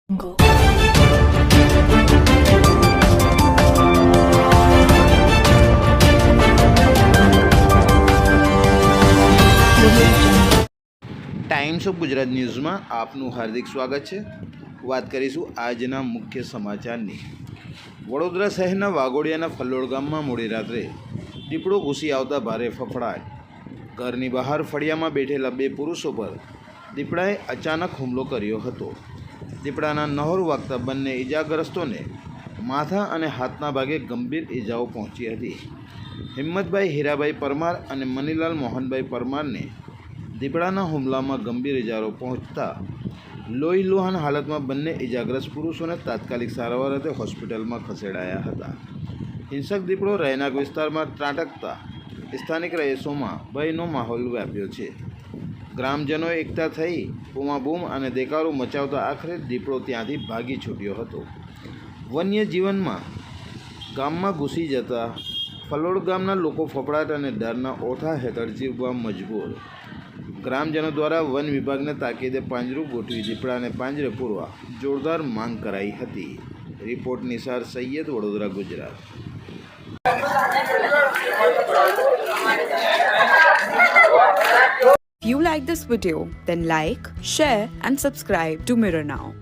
Go. Times of Gujarat ન્યૂઝમાં આપનું હાર્દિક સ્વાગત છે. વાત કરીશું આજના મુખ્ય સમાચારની. વડોદરા શહેરના વાઘોડિયાના ફલ્લોડ ગામમાં મોડી રાત્રે દીપડો ઘૂસી આવતા ભારે ફફડાટ. ઘરની બહાર ફળિયામાં બેઠેલા બે પુરુષો પર દીપડાએ અચાનક હુમલો કર્યો હતો. દીપડાના નહોર વાગતા બંને ઇજાગ્રસ્તોને માથા અને હાથના ભાગે ગંભીર ઇજાઓ પહોંચી હતી. હિંમતભાઈ હીરાભાઈ પરમાર અને મનીલાલ મોહનભાઈ પરમારને દીપડાના હુમલામાં ગંભીર ઇજાઓ પહોંચતા લોહીલુહાણ હાલતમાં બંને ઇજાગ્રસ્ત પુરુષોને તાત્કાલિક સારવાર અર્થે હોસ્પિટલમાં ખસેડાયા હતા. હિંસક દીપડો રહેણાંક વિસ્તારમાં ત્રાટકતા સ્થાનિક રહીશોમાં ભયનો માહોલ વ્યાપ્યો છે. ગ્રામજનોએ એકઠા થઈ બૂમાબૂમ અને દેકારો મચાવતા આખરે દીપડો ત્યાંથી ભાગી છૂટ્યો હતો. વન્ય જીવનમાં ગામમાં ઘૂસી જતા ફલોડ ગામના લોકો ફફડાટ અને ડરના ઓઠા હેઠળ જીવવા મજબૂર. ગ્રામજનો દ્વારા વન વિભાગને તાકીદે પાંજરું ગોઠવી દીપડાને પાંજરે પૂરવા જોરદાર માંગ કરાઈ હતી. Report Nisar Sayyed, Vadodara, Gujarat. If you like this video, then like, share and subscribe to Mirror Now.